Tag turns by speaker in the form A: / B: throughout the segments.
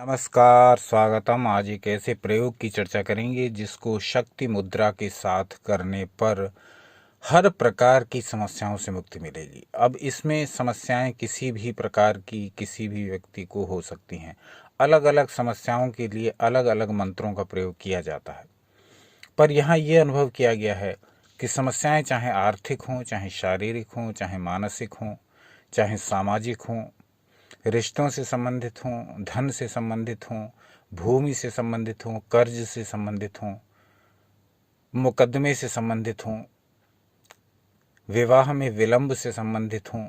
A: नमस्कार, स्वागतम। आज एक ऐसे प्रयोग की चर्चा करेंगे जिसको शक्ति मुद्रा के साथ करने पर हर प्रकार की समस्याओं से मुक्ति मिलेगी। अब इसमें समस्याएं किसी भी प्रकार की किसी भी व्यक्ति को हो सकती हैं। अलग अलग समस्याओं के लिए अलग अलग मंत्रों का प्रयोग किया जाता है, पर यहाँ ये अनुभव किया गया है कि समस्याएं चाहे आर्थिक हों, चाहे शारीरिक हों, चाहे मानसिक हों, चाहे सामाजिक हों, रिश्तों से संबंधित हों, धन से संबंधित हों, भूमि से संबंधित हों, कर्ज से संबंधित हों, मुकदमे से संबंधित हों, विवाह में विलंब से संबंधित हों,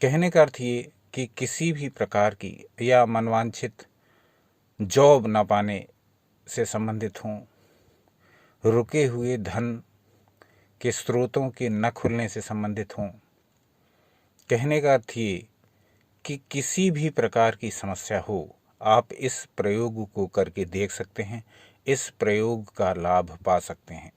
A: कहने का अर्थ ये कि किसी भी प्रकार की या मनवांछित जॉब न पाने से संबंधित हों, रुके हुए धन के स्रोतों के न खुलने से संबंधित हों, कहने का अर्थ ये कि किसी भी प्रकार की समस्या हो, आप इस प्रयोग को करके देख सकते हैं। इस प्रयोग का लाभ पा सकते हैं।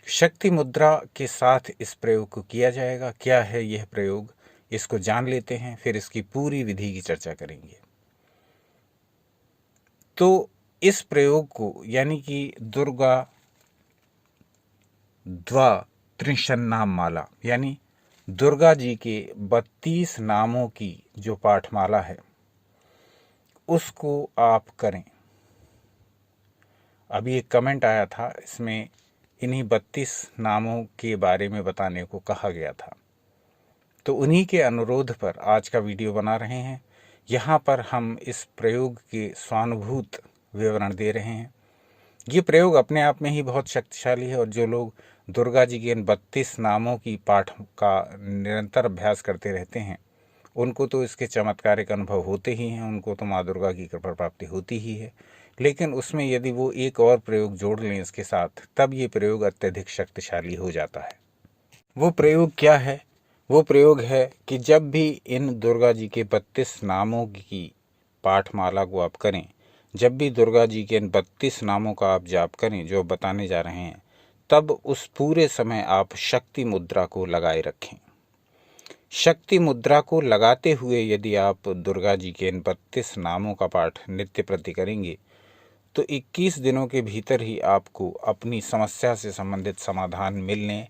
A: शक्ति मुद्रा के साथ इस प्रयोग को किया जाएगा। क्या है यह प्रयोग, इसको जान लेते हैं, फिर इसकी पूरी विधि की चर्चा करेंगे। तो इस प्रयोग को यानी कि दुर्गा द्वा त्रिशन्नाम माला यानी दुर्गा जी के 32 नामों की जो पाठमाला है उसको आप करें। अभी एक कमेंट आया था, इसमें इन्हीं 32 नामों के बारे में बताने को कहा गया था, तो उन्हीं के अनुरोध पर आज का वीडियो बना रहे हैं। यहाँ पर हम इस प्रयोग के स्वानुभूत विवरण दे रहे हैं। ये प्रयोग अपने आप में ही बहुत शक्तिशाली है और जो लोग दुर्गा जी के इन 32 नामों की पाठ का निरंतर अभ्यास करते रहते हैं उनको तो इसके चमत्कारिक अनुभव होते ही हैं, उनको तो माँ दुर्गा की कृपा प्राप्ति होती ही है। लेकिन उसमें यदि वो एक और प्रयोग जोड़ लें इसके साथ, तब ये प्रयोग अत्यधिक शक्तिशाली हो जाता है। वो प्रयोग क्या है? वो प्रयोग है कि जब भी इन दुर्गा जी के 32 नामों की पाठमाला को आप करें, जब भी दुर्गा जी के इन 32 नामों का आप जाप करें जो बताने जा रहे हैं, तब उस पूरे समय आप शक्ति मुद्रा को लगाए रखें। शक्ति मुद्रा को लगाते हुए यदि आप दुर्गा जी के इन 32 नामों का पाठ नित्य प्रति करेंगे तो 21 दिनों के भीतर ही आपको अपनी समस्या से संबंधित समाधान मिलने,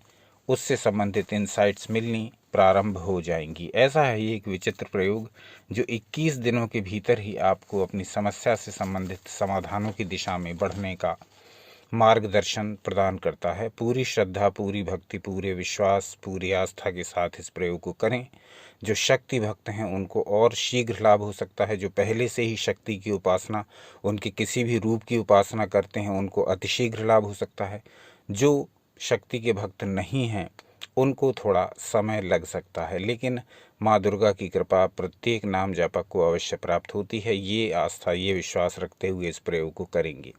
A: उससे संबंधित इनसाइट्स मिलनी प्रारंभ हो जाएंगी। ऐसा है ये एक विचित्र प्रयोग जो 21 दिनों के भीतर ही आपको अपनी समस्या से संबंधित समाधानों की दिशा में बढ़ने का मार्गदर्शन प्रदान करता है। पूरी श्रद्धा, पूरी भक्ति, पूरे विश्वास, पूरी आस्था के साथ इस प्रयोग को करें। जो शक्ति भक्त हैं उनको और शीघ्र लाभ हो सकता है। जो पहले से ही शक्ति की उपासना, उनके किसी भी रूप की उपासना करते हैं उनको अतिशीघ्र लाभ हो सकता है। जो शक्ति के भक्त नहीं हैं उनको थोड़ा समय लग सकता है, लेकिन माँ दुर्गा की कृपा प्रत्येक नाम जापक को अवश्य प्राप्त होती है। ये आस्था, ये विश्वास रखते हुए इस प्रयोग को करेंगे।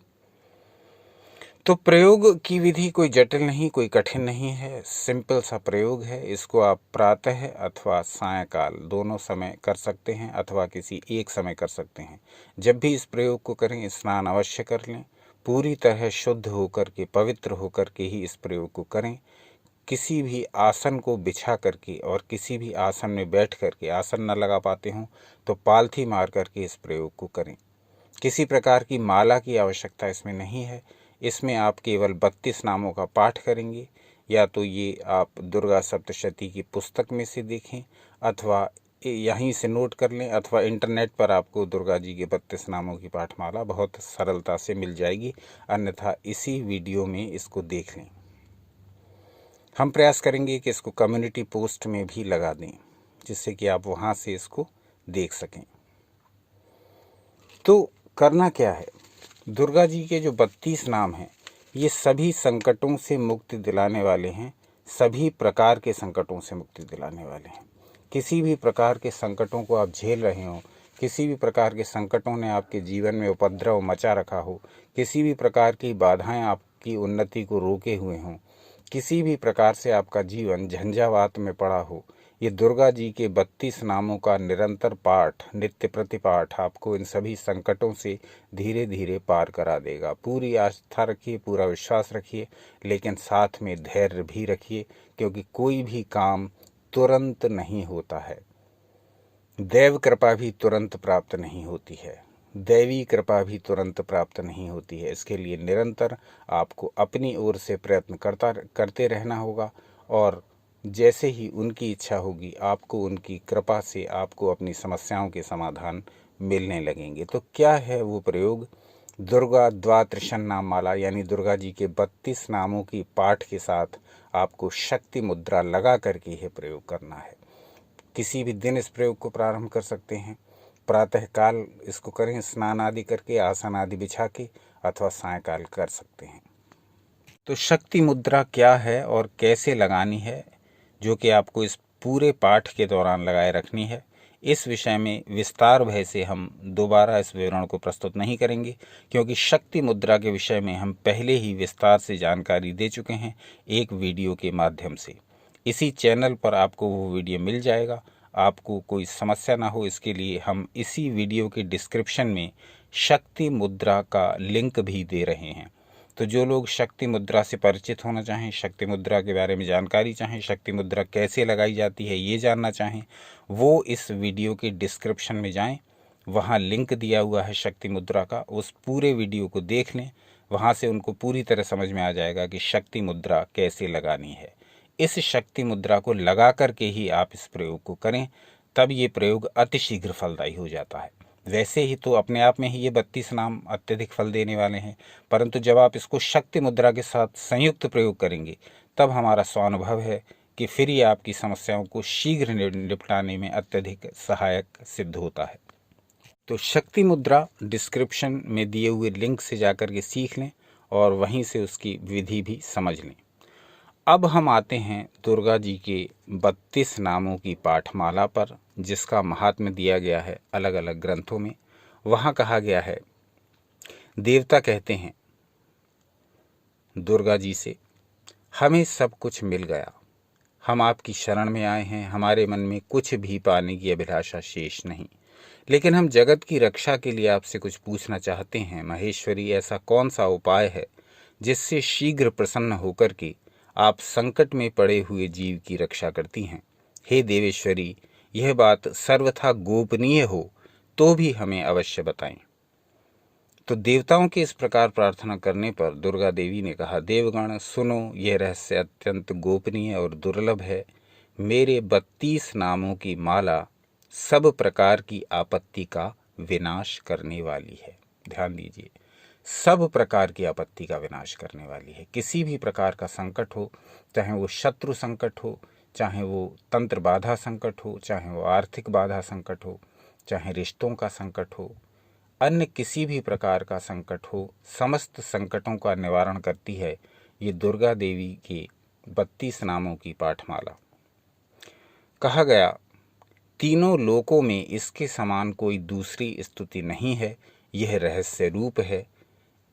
A: तो प्रयोग की विधि कोई जटिल नहीं, कोई कठिन नहीं है, सिंपल सा प्रयोग है। इसको आप प्रातः अथवा सायंकाल दोनों समय कर सकते हैं अथवा किसी एक समय कर सकते हैं। जब भी इस प्रयोग को करें स्नान अवश्य कर लें। पूरी तरह शुद्ध होकर के, पवित्र होकर के ही इस प्रयोग को करें। किसी भी आसन को बिछा करके और किसी भी आसन में बैठ करके, आसन न लगा पाते हों तो पालथी मार करके इस प्रयोग को करें। किसी प्रकार की माला की आवश्यकता इसमें नहीं है। इसमें आप केवल 32 नामों का पाठ करेंगे। या तो ये आप दुर्गा सप्तशती की पुस्तक में से देखें अथवा यहीं से नोट कर लें, अथवा इंटरनेट पर आपको दुर्गा जी के 32 नामों की पाठमाला बहुत सरलता से मिल जाएगी। अन्यथा इसी वीडियो में इसको देख लें। हम प्रयास करेंगे कि इसको कम्युनिटी पोस्ट में भी लगा दें जिससे कि आप वहाँ से इसको देख सकें। तो करना क्या है? दुर्गा जी के जो 32 नाम हैं ये सभी संकटों से मुक्ति दिलाने वाले हैं। सभी प्रकार के संकटों से मुक्ति दिलाने वाले हैं। किसी भी प्रकार के संकटों को आप झेल रहे हो, किसी भी प्रकार के संकटों ने आपके जीवन में उपद्रव मचा रखा हो, किसी भी प्रकार की बाधाएं आपकी उन्नति को रोके हुए हों, किसी भी प्रकार से आपका जीवन झंझावात में पड़ा हो, ये दुर्गा जी के 32 नामों का निरंतर पाठ, नित्य प्रतिपाठ आपको इन सभी संकटों से धीरे धीरे पार करा देगा। पूरी आस्था रखिए, पूरा विश्वास रखिए, लेकिन साथ में धैर्य भी रखिए, क्योंकि कोई भी काम तुरंत नहीं होता है। दैव कृपा भी तुरंत प्राप्त नहीं होती है, दैवी कृपा भी तुरंत प्राप्त नहीं होती है। इसके लिए निरंतर आपको अपनी ओर से प्रयत्न करते रहना होगा, और जैसे ही उनकी इच्छा होगी आपको उनकी कृपा से आपको अपनी समस्याओं के समाधान मिलने लगेंगे। तो क्या है वो प्रयोग? दुर्गा द्वात्रिशन नाम माला, यानी दुर्गा जी के 32 नामों की पाठ के साथ आपको शक्ति मुद्रा लगा करके यह प्रयोग करना है। किसी भी दिन इस प्रयोग को प्रारंभ कर सकते हैं। प्रातःकाल इसको करें, स्नान आदि करके, आसन आदि बिछा के, अथवा सायंकाल कर सकते हैं। तो शक्ति मुद्रा क्या है और कैसे लगानी है, जो कि आपको इस पूरे पाठ के दौरान लगाए रखनी है, इस विषय में विस्तार भय से हम दोबारा इस विवरण को प्रस्तुत नहीं करेंगे, क्योंकि शक्ति मुद्रा के विषय में हम पहले ही विस्तार से जानकारी दे चुके हैं एक वीडियो के माध्यम से। इसी चैनल पर आपको वो वीडियो मिल जाएगा। आपको कोई समस्या ना हो इसके लिए हम इसी वीडियो के डिस्क्रिप्शन में शक्ति मुद्रा का लिंक भी दे रहे हैं। तो जो लोग शक्ति मुद्रा से परिचित होना चाहें, शक्ति मुद्रा के बारे में जानकारी चाहें, शक्ति मुद्रा कैसे लगाई जाती है ये जानना चाहें, वो इस वीडियो के डिस्क्रिप्शन में जाएं। वहाँ लिंक दिया हुआ है शक्ति मुद्रा का, उस पूरे वीडियो को देख लें। वहाँ से उनको पूरी तरह समझ में आ जाएगा कि शक्ति मुद्रा कैसे लगानी है। इस शक्ति मुद्रा को लगा करके ही आप इस प्रयोग को करें, तब ये प्रयोग अतिशीघ्र फलदायी हो जाता है। वैसे ही तो अपने आप में ही ये 32 नाम अत्यधिक फल देने वाले हैं, परंतु जब आप इसको शक्ति मुद्रा के साथ संयुक्त प्रयोग करेंगे तब हमारा स्वानुभव है कि फिर ये आपकी समस्याओं को शीघ्र निपटाने में अत्यधिक सहायक सिद्ध होता है। तो शक्ति मुद्रा डिस्क्रिप्शन में दिए हुए लिंक से जाकर के सीख लें और वहीं से उसकी विधि भी समझ लें। अब हम आते हैं दुर्गा जी के 32 नामों की पाठमाला पर, जिसका महात्म्य दिया गया है अलग अलग ग्रंथों में। वहाँ कहा गया है, देवता कहते हैं दुर्गा जी से, हमें सब कुछ मिल गया, हम आपकी शरण में आए हैं, हमारे मन में कुछ भी पाने की अभिलाषा शेष नहीं, लेकिन हम जगत की रक्षा के लिए आपसे कुछ पूछना चाहते हैं। महेश्वरी, ऐसा कौन सा उपाय है जिससे शीघ्र प्रसन्न होकर के आप संकट में पड़े हुए जीव की रक्षा करती हैं? हे देवेश्वरी, यह बात सर्वथा गोपनीय हो तो भी हमें अवश्य बताएं। तो देवताओं के इस प्रकार प्रार्थना करने पर दुर्गा देवी ने कहा, देवगण सुनो, यह रहस्य अत्यंत गोपनीय और दुर्लभ है। मेरे 32 नामों की माला सब प्रकार की आपत्ति का विनाश करने वाली है। ध्यान दीजिए, सब प्रकार की आपत्ति का विनाश करने वाली है। किसी भी प्रकार का संकट हो, चाहे वो शत्रु संकट हो, चाहे वो तंत्र बाधा संकट हो, चाहे वो आर्थिक बाधा संकट हो, चाहे रिश्तों का संकट हो, अन्य किसी भी प्रकार का संकट हो, समस्त संकटों का निवारण करती है ये दुर्गा देवी के 32 नामों की पाठमाला। कहा गया, तीनों लोकों में इसके समान कोई दूसरी स्तुति नहीं है, यह रहस्य रूप है,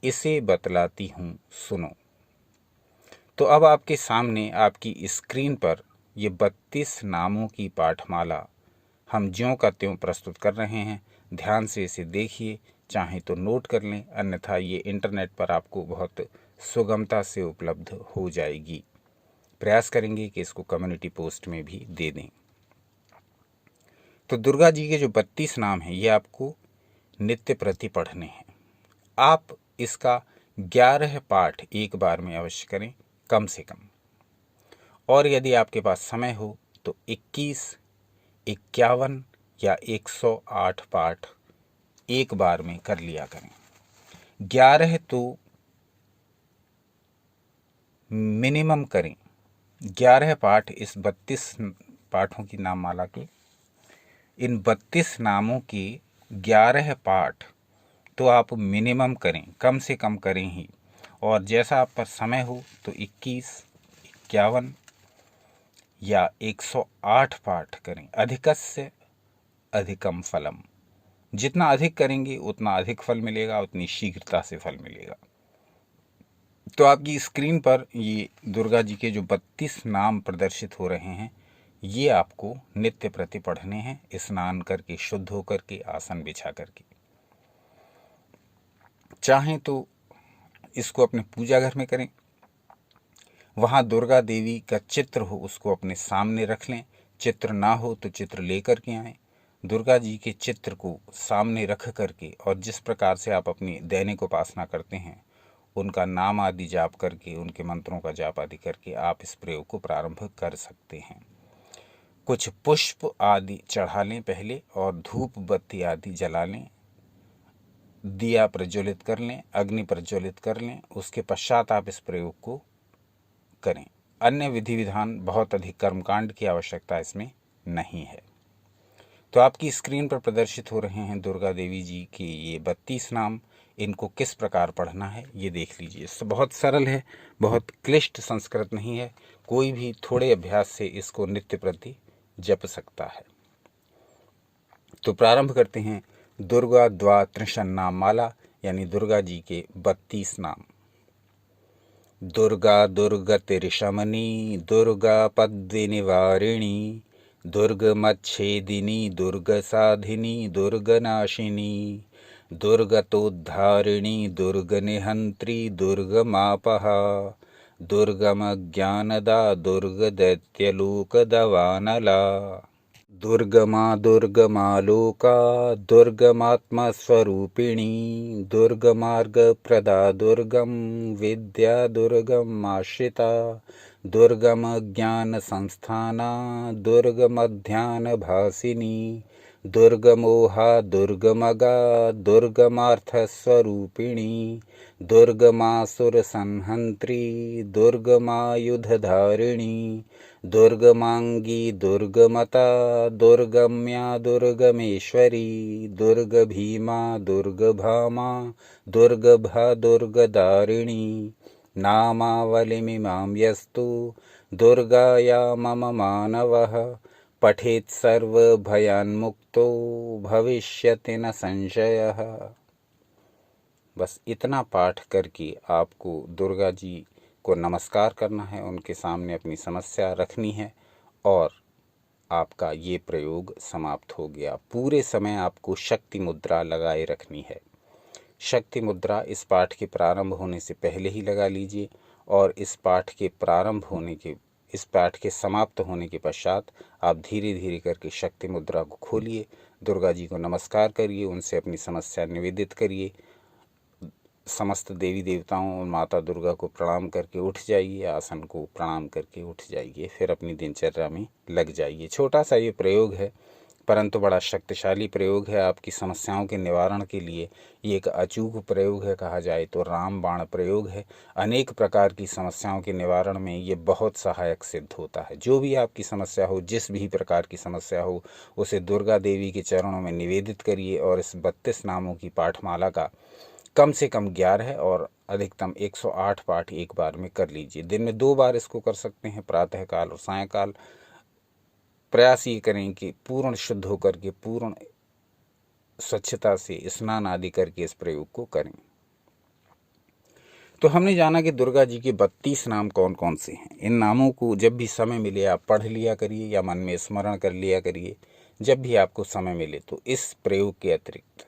A: इसे बतलाती हूँ सुनो। तो अब आपके सामने आपकी स्क्रीन पर ये 32 नामों की पाठमाला हम ज्यों का त्यों प्रस्तुत कर रहे हैं। ध्यान से इसे देखिए, चाहे तो नोट कर लें, अन्यथा ये इंटरनेट पर आपको बहुत सुगमता से उपलब्ध हो जाएगी। प्रयास करेंगे कि इसको कम्युनिटी पोस्ट में भी दे दें। तो दुर्गा जी के जो 32 नाम हैं ये आपको नित्य प्रति पढ़ने हैं। आप इसका 11 पाठ एक बार में अवश्य करें, कम से कम। और यदि आपके पास समय हो तो 21, 51 या 108 पाठ एक बार में कर लिया करें। 11 तो मिनिमम करें। 11 पाठ इस 32 पाठों की नाम माला के, इन 32 नामों के 11 पाठ तो आप मिनिमम करें, कम से कम करें ही। और जैसा आप पर समय हो तो 21, 51 या 108 पाठ करें। अधिकस्य अधिकम फलम, जितना अधिक करेंगे उतना अधिक फल मिलेगा, उतनी शीघ्रता से फल मिलेगा। तो आपकी स्क्रीन पर ये दुर्गा जी के जो 32 नाम प्रदर्शित हो रहे हैं ये आपको नित्य प्रति पढ़ने हैं, स्नान करके, शुद्ध होकर के, आसन बिछा करके। चाहें तो इसको अपने पूजा घर में करें, वहाँ दुर्गा देवी का चित्र हो उसको अपने सामने रख लें। चित्र ना हो तो चित्र लेकर के आएँ, दुर्गा जी के चित्र को सामने रख करके और जिस प्रकार से आप अपनी दैनिक उपासना करते हैं, उनका नाम आदि जाप करके, उनके मंत्रों का जाप आदि करके आप इस प्रयोग को प्रारंभ कर सकते हैं। कुछ पुष्प आदि चढ़ा लें पहले और धूप बत्ती आदि जला लें, दिया प्रज्वलित कर लें, अग्नि प्रज्वलित कर लें। उसके पश्चात आप इस प्रयोग को करें। अन्य विधि विधान, बहुत अधिक कर्मकांड की आवश्यकता इसमें नहीं है। तो आपकी स्क्रीन पर प्रदर्शित हो रहे हैं दुर्गा देवी जी के ये 32 नाम। इनको किस प्रकार पढ़ना है ये देख लीजिए। बहुत सरल है, बहुत क्लिष्ट संस्कृत नहीं है। कोई भी थोड़े अभ्यास से इसको नित्य प्रति जप सकता है। तो प्रारंभ करते हैं दुर्गा द्वा त्रिशन नाम माला, यानी दुर्गा जी के 32 नाम। दुर्गा दुर्गतिरिशमनी, दुर्गा पद्विनिवारिणी, दुर्गमच्छेदिनी, दुर्गसाधिनी, दुर्गनाशिनी, दुर्गतोद्धारिणी, दुर्गनिहन्त्री, दुर्गमापहा, दुर्गमज्ञानदा, दुर्गदैत्यलोकदवानला, दुर्गमा दुर्गमालोका, दुर्गमात्मस्वरूपिणी, दुर्गमार्गप्रदा, दुर्गम विद्या, दुर्गमाश्रिता, दुर्गमज्ञानसंस्थाना, दुर्गमध्यानभासिनी, दुर्गमोहा, दुर्गमगा, दुर्गमार्थस्वरूपिणी, दुर्गमासुरसंहन्त्री, दुर्गमायुधधारिणी, दुर्गमांगी, दुर्गमता, दुर्गम्या, दुर्गमेश्वरी, दुर्गभीमा, दुर्गभामा, दुर्गभा, दुर्गदारिणी, नामावलिमिमां यस्तु दुर्गाया मम मानवः पठेत् सर्वभयान्मुक्तो भविष्यति न संशयः। बस इतना पाठ करके आपको दुर्गा जी को नमस्कार करना है, उनके सामने अपनी समस्या रखनी है और आपका ये प्रयोग समाप्त हो गया। पूरे समय आपको शक्ति मुद्रा लगाए रखनी है। शक्ति मुद्रा इस पाठ के प्रारंभ होने से पहले ही लगा लीजिए और इस पाठ के समाप्त होने के पश्चात आप धीरे धीरे करके शक्ति मुद्रा को खोलिए, दुर्गा जी को नमस्कार करिए, उनसे अपनी समस्या निवेदित करिए, समस्त देवी देवताओं और माता दुर्गा को प्रणाम करके उठ जाइए, आसन को प्रणाम करके उठ जाइए, फिर अपनी दिनचर्या में लग जाइए। छोटा सा ये प्रयोग है परंतु बड़ा शक्तिशाली प्रयोग है। आपकी समस्याओं के निवारण के लिए ये एक अचूक प्रयोग है, कहा जाए तो रामबाण प्रयोग है। अनेक प्रकार की समस्याओं के निवारण में ये बहुत सहायक सिद्ध होता है। जो भी आपकी समस्या हो, जिस भी प्रकार की समस्या हो, उसे दुर्गा देवी के चरणों में निवेदित करिए और इस 32 नामों की पाठमाला का कम से कम 11 और अधिकतम 108 पाठ एक बार में कर लीजिए। दिन में 2 बार इसको कर सकते हैं, प्रातःकाल और सायंकाल। प्रयास ये करें कि पूर्ण शुद्ध होकर के, पूर्ण स्वच्छता से स्नान आदि करके इस प्रयोग को करें। तो हमने जाना कि दुर्गा जी के 32 नाम कौन कौन से हैं। इन नामों को जब भी समय मिले आप पढ़ लिया करिए या मन में स्मरण कर लिया करिए, जब भी आपको समय मिले तो इस प्रयोग के अतिरिक्त।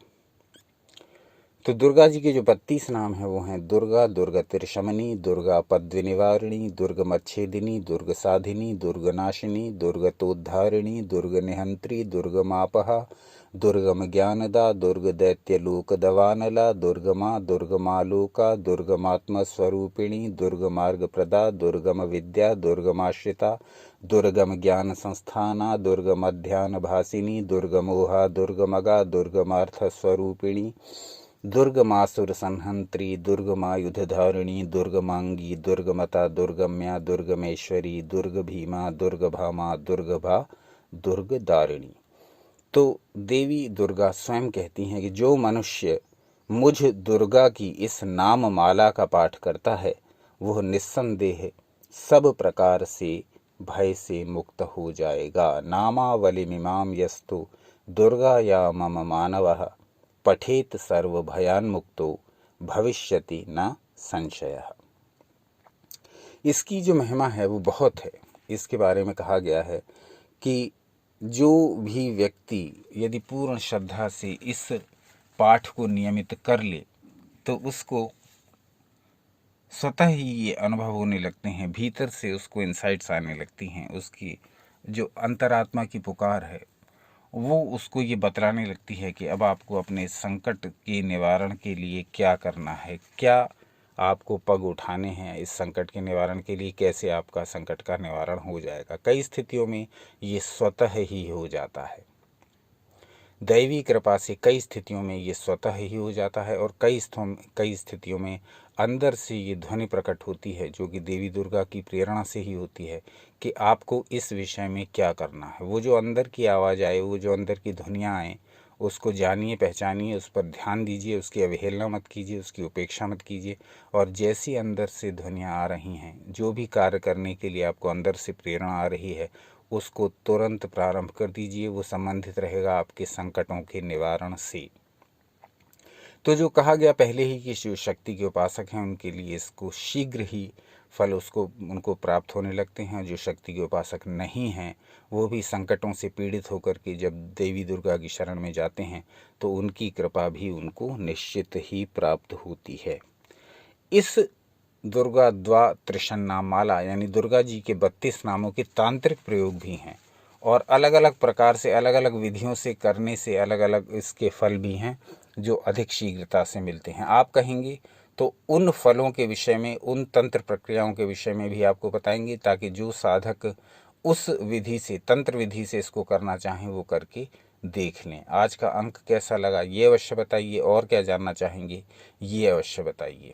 A: तो दुर्गा जी के जो 32 नाम हैं वो हैं दुर्गा दुर्गतिर्शमनी, दुर्गा पद्विनिवारिणी, दुर्गमच्छेदिनी, दुर्गसाधिनी, दुर्गनाशिनी, दुर्गतोद्धारिणी, दुर्गनिहन्त्री, दुर्गमापहा, दुर्गमज्ञानदा, दुर्गदैत्यलोकदवानला, दुर्गमा, दुर्गमालोका, दुर्गमात्मस्वरूपिणी, दुर्गमार्गप्रदा, दुर्गमविद्या, दुर्गमाश्रिता, दुर्गमज्ञानसंस्थाना, दुर्गमध्यानभासिनी, दुर्गमोहा, दुर्गमगा, दुर्गमार्थस्वरूपिणी, दुर्गमासुरसंहन्त्री, दुर्गमायुधधारिणी, दुर्गमांगी, दुर्गमता, दुर्गम्या, दुर्गमेश्वरी, दुर्गभीमा, दुर्गभामा, दुर्गभा, दुर्गदारिणी। तो देवी दुर्गा स्वयं कहती हैं कि जो मनुष्य मुझ दुर्गा की इस नाम माला का पाठ करता है वह निस्संदेह सब प्रकार से भय से मुक्त हो जाएगा। नामावलिमिमां यस्तु दुर्गा या मम मानवः पठेत सर्व भयान्मुक्तो भविष्यति न संशयः। इसकी जो महिमा है वो बहुत है। इसके बारे में कहा गया है कि जो भी व्यक्ति यदि पूर्ण श्रद्धा से इस पाठ को नियमित कर ले तो उसको स्वतः ही ये अनुभव होने लगते हैं, भीतर से उसको इंसाइट्स आने लगती हैं। उसकी जो अंतरात्मा की पुकार है वो उसको ये बतलाने लगती है कि अब आपको अपने संकट के निवारण के लिए क्या करना है, क्या आपको पग उठाने हैं इस संकट के निवारण के लिए, कैसे आपका संकट का निवारण हो जाएगा। कई स्थितियों में ये स्वतः ही हो जाता है, दैवी कृपा से कई स्थितियों में ये स्वतः ही हो जाता है, और कई स्थितियों में अंदर से ये ध्वनि प्रकट होती है जो कि देवी दुर्गा की प्रेरणा से ही होती है कि आपको इस विषय में क्या करना है। वो जो अंदर की आवाज़ आए, वो जो अंदर की ध्वनियाँ आएँ, उसको जानिए, पहचानिए, उस पर ध्यान दीजिए, उसकी अवहेलना मत कीजिए, उसकी उपेक्षा मत कीजिए। और जैसी अंदर से ध्वनियाँ आ रही हैं, जो भी कार्य करने के लिए आपको अंदर से प्रेरणा आ रही है, उसको तुरंत प्रारंभ कर दीजिए। वो संबंधित रहेगा आपके संकटों के निवारण से। तो जो कहा गया पहले ही कि शिव शक्ति के उपासक हैं उनके लिए इसको शीघ्र ही फल उनको प्राप्त होने लगते हैं। जो शक्ति के उपासक नहीं हैं वो भी संकटों से पीड़ित होकर के जब देवी दुर्गा की शरण में जाते हैं तो उनकी कृपा भी उनको निश्चित ही प्राप्त होती है। इस दुर्गा द्वा त्रिशन्ना माला यानी दुर्गा जी के 32 नामों के तांत्रिक प्रयोग भी हैं, और अलग अलग प्रकार से अलग अलग विधियों से करने से अलग अलग इसके फल भी हैं जो अधिक शीघ्रता से मिलते हैं। आप कहेंगे तो उन फलों के विषय में, उन तंत्र प्रक्रियाओं के विषय में भी आपको बताएंगे, ताकि जो साधक उस विधि से, तंत्र विधि से इसको करना चाहें वो करके देख लें। आज का अंक कैसा लगा ये अवश्य बताइए, और क्या जानना चाहेंगे ये अवश्य बताइए।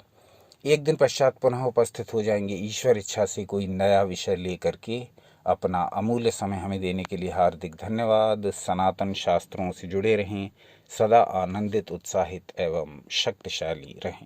A: एक दिन पश्चात पुनः उपस्थित हो जाएंगे ईश्वर इच्छा से कोई नया विषय लेकर के। अपना अमूल्य समय हमें देने के लिए हार्दिक धन्यवाद। सनातन शास्त्रों से जुड़े रहें, सदा आनंदित, उत्साहित एवं शक्तिशाली रहें।